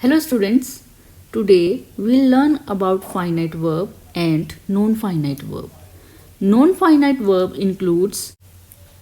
Hello students, today we'll learn about finite verb and non-finite verb. Non-finite verb includes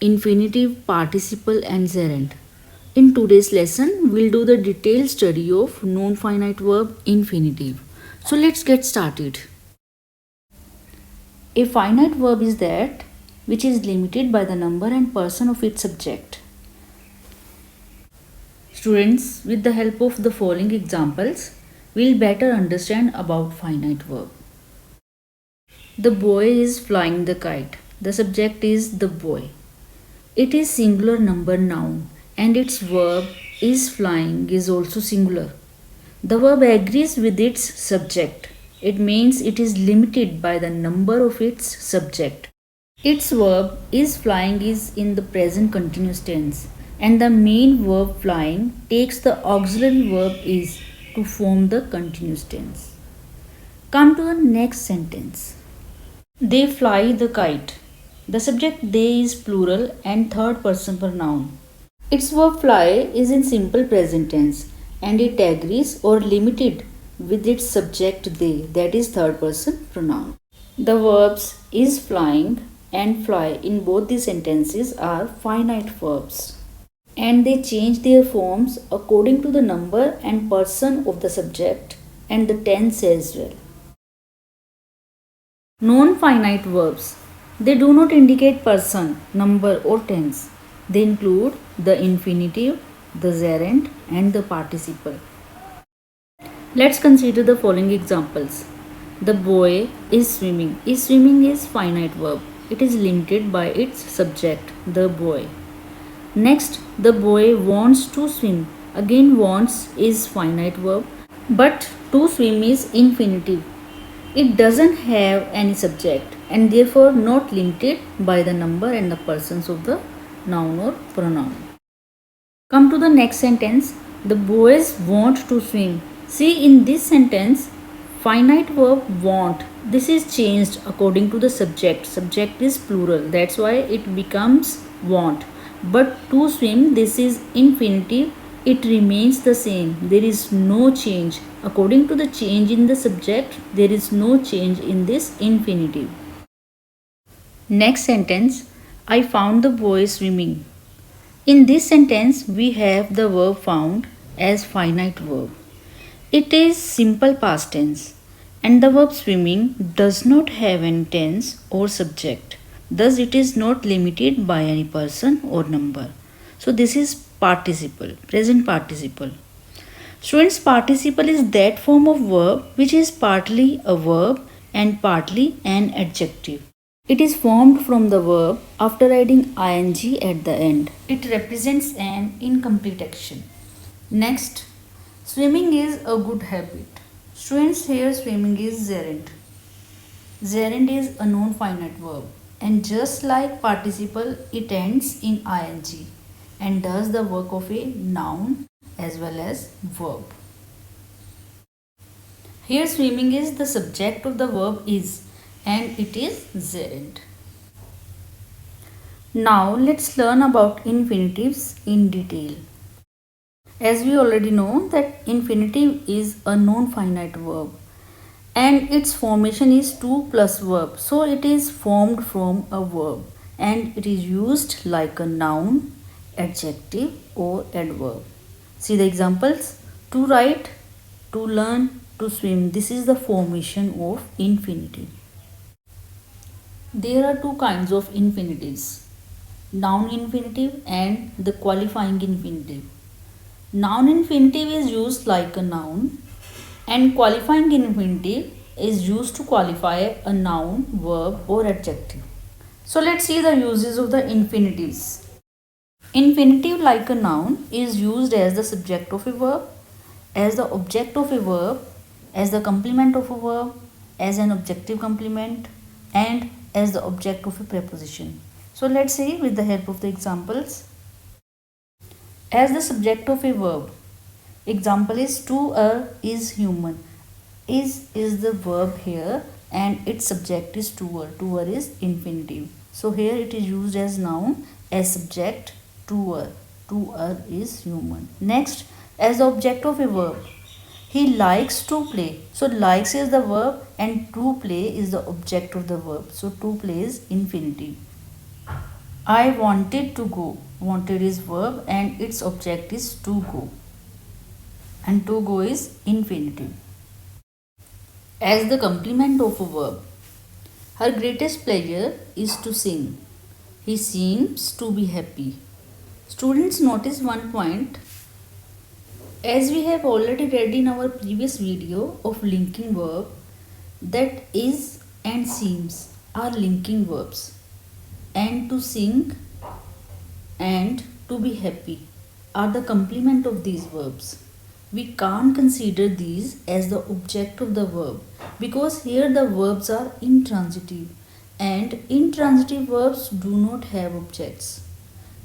infinitive, participle and gerund. In today's lesson, we'll do the detailed study of non-finite verb infinitive. So let's get started. A finite verb is that which is limited by the number and person of its subject. Students, with the help of the following examples, we'll better understand about finite verb. The boy is flying the kite. The subject is the boy. It is singular number noun and its verb is flying is also singular. The verb agrees with its subject. It means it is limited by the number of its subject. Its verb is flying is in the present continuous tense and the main verb flying takes the auxiliary verb is to form the continuous tense. Come to the next sentence. They fly the kite. The subject they is plural and third person pronoun. Its verb fly is in simple present tense and it agrees or limited with its subject they, that is third person pronoun. The verbs is flying and fly in both the sentences are finite verbs and they change their forms according to the number and person of the subject and the tense as well. Non-finite verbs. They do not indicate person, number or tense. They include the infinitive, the gerund and the participle. Let's consider the following examples. The boy is swimming. Is swimming is finite verb. It is limited by its subject, the boy. Next, the boy wants to swim. Again, wants is finite verb, but to swim is infinitive. It doesn't have any subject and therefore not limited by the number and the persons of the noun or pronoun. Come to the next sentence. The boys want to swim. See, in this sentence, finite verb want. This is changed according to the subject. Subject is plural. That's why it becomes want. But to swim, this is infinitive. It remains the same. There is no change. According to the change in the subject, there is no change in this infinitive. Next sentence, I found the boy swimming. In this sentence, we have the verb found as finite verb. It is simple past tense and the verb swimming does not have any tense or subject. Thus, it is not limited by any person or number. So, this is participle, present participle. Students, participle is that form of verb which is partly a verb and partly an adjective. It is formed from the verb after adding ing at the end. It represents an incomplete action. Next, swimming is a good habit. Students, here swimming is gerund. Gerund is a non-finite verb and just like participle, it ends in ing and does the work of a noun as well as verb. Here swimming is the subject of the verb is and it is gerund. Now let's learn about infinitives in detail. As we already know that infinitive is a non-finite verb and its formation is to plus verb. So it is formed from a verb and it is used like a noun, adjective or adverb. See the examples. To write, to learn, to swim. This is the formation of infinitive. There are two kinds of infinitives. Noun infinitive and the qualifying infinitive. Noun infinitive is used like a noun and qualifying infinitive is used to qualify a noun, verb or adjective. So let's see the uses of the infinitives. Infinitive like a noun is used as the subject of a verb, as the object of a verb, as the complement of a verb, as an objective complement and as the object of a preposition. So let's see with the help of the examples. As the subject of a verb, example is to is human. Is the verb here and its subject is to is infinitive. So here it is used as noun as subject to is human. Next, as the object of a verb, He likes to play. So likes is the verb and to play is the object of the verb. So to play is infinitive. I wanted to go. Wanted is verb and its object is to go. And to go is infinitive. As the complement of a verb, her greatest pleasure is to sing. He seems to be happy. Students, notice one point. As we have already read in our previous video of linking verb, that is and seems are linking verbs, and to sing and to be happy are the complement of these verbs. We can't consider these as the object of the verb because here the verbs are intransitive and intransitive verbs do not have objects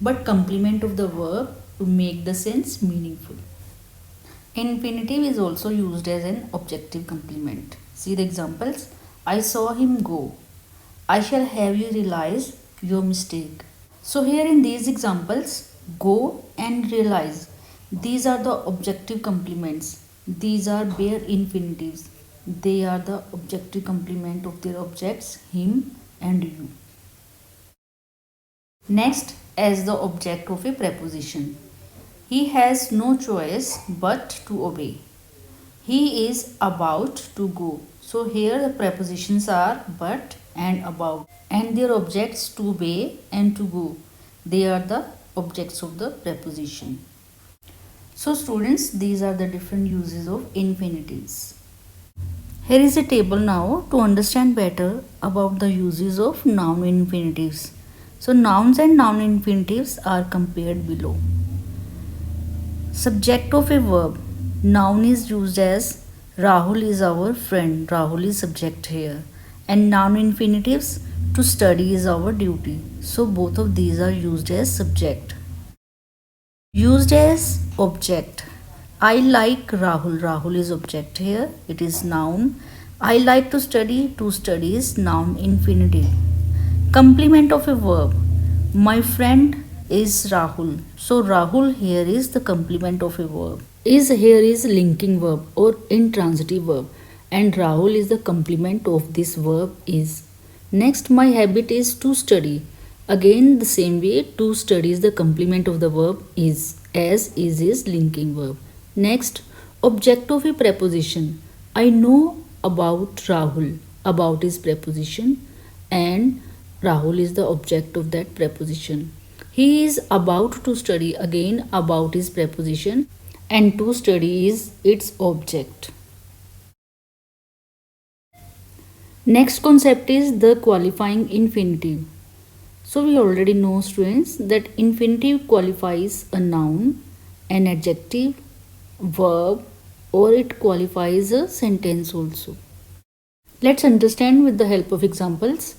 but complement of the verb to make the sense meaningful. Infinitive is also used as an objective complement. See the examples. I saw him go. I shall have you realize your mistake. So here in these examples, go and realize, these are the objective complements. These are bare infinitives. They are the objective complement of their objects, him and you. Next, as the object of a preposition. He has no choice but to obey. He is about to go. So here the prepositions are but and about and their objects to obey and to go. They are the objects of the preposition. So students, these are the different uses of infinitives. Here is a table now to understand better about the uses of noun infinitives. So nouns and noun infinitives are compared below. Subject of a verb. Noun is used as Rahul is our friend. Rahul is subject here. And noun infinitives, to study is our duty. So both of these are used as subject. Used as object. I like Rahul. Rahul is object here. It is noun. I like to study. To study is noun infinitive. Complement of a verb. My friend is Rahul. So Rahul here is the complement of a verb. Is here is linking verb or intransitive verb and Rahul is the complement of this verb is. Next, my habit is to study. Again the same way, to study is the complement of the verb is, as is linking verb. Next, object of a preposition. I know about Rahul. About is preposition and Rahul is the object of that preposition. He is about to study. Again about is preposition and to study is its object. Next concept is the qualifying infinitive. So we already know, students, that infinitive qualifies a noun, an adjective, verb, or it qualifies a sentence also. Let's understand with the help of examples.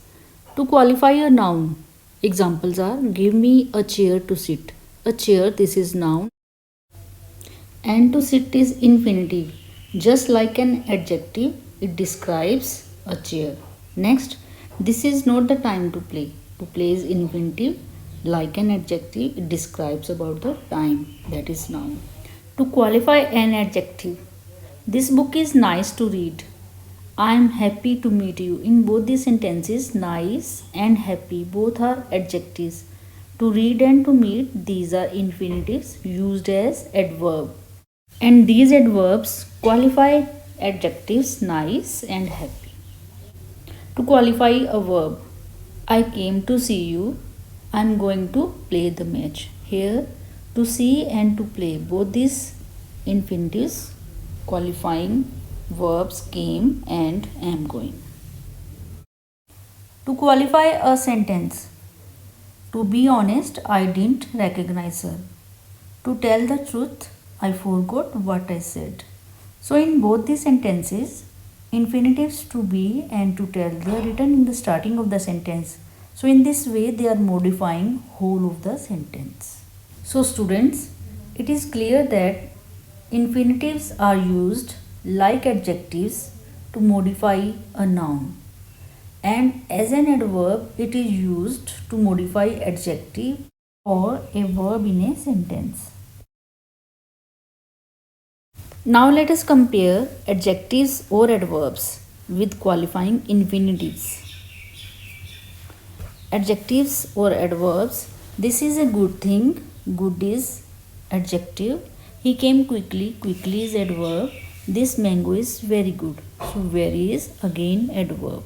To qualify a noun, examples are give me a chair to sit. A chair, this is noun. And to sit is infinitive. Just like an adjective, it describes a chair. Next, this is not the time to play. To play is infinitive. Like an adjective, it describes about the time, that is noun. To qualify an adjective, this book is nice to read. I am happy to meet you. In both these sentences, nice and happy both are adjectives. To read and to meet, these are infinitives used as adverb. And these adverbs qualify adjectives nice and happy. To qualify a verb, I came to see you. I am going to play the match. Here, to see and to play, both these infinitives qualifying verbs came and am going. To qualify a sentence, to be honest, I didn't recognize her. To tell the truth, I forgot what I said. So in both these sentences, infinitives to be and to tell, they are written in the starting of the sentence. So in this way, they are modifying whole of the sentence. So students, it is clear that infinitives are used like adjectives to modify a noun. And as an adverb, it is used to modify adjective or a verb in a sentence. Now let us compare adjectives or adverbs with qualifying infinitives. Adjectives or adverbs. This is a good thing. Good is adjective. He came quickly. Quickly is adverb. This mango is very good. So very is again adverb.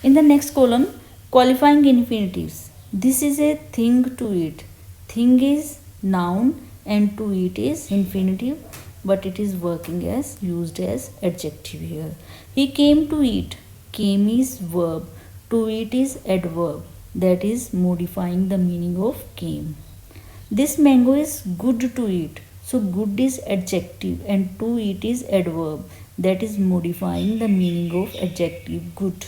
In the next column, qualifying infinitives. This is a thing to eat. Thing is noun and to eat is infinitive, but it is working as used as adjective here. He came to eat. Came is verb. To eat is adverb, that is modifying the meaning of came. This mango is good to eat. So good is adjective and to eat is adverb, that is modifying the meaning of adjective good.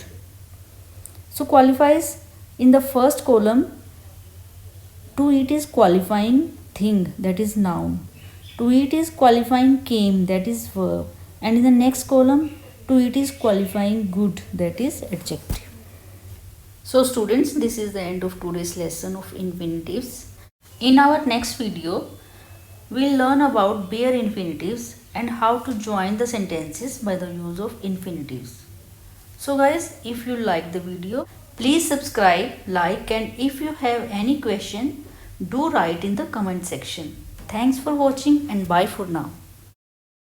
So qualifies in the first column. To eat is qualifying thing, that is noun. To eat is qualifying came, that is verb. And in the next column, to eat is qualifying good, that is adjective. So students, this is the end of today's lesson of infinitives. In our next video, we'll learn about bare infinitives and how to join the sentences by the use of infinitives. So guys, if you like the video, please subscribe, like, and if you have any question, do write in the comment section. Thanks for watching and bye for now.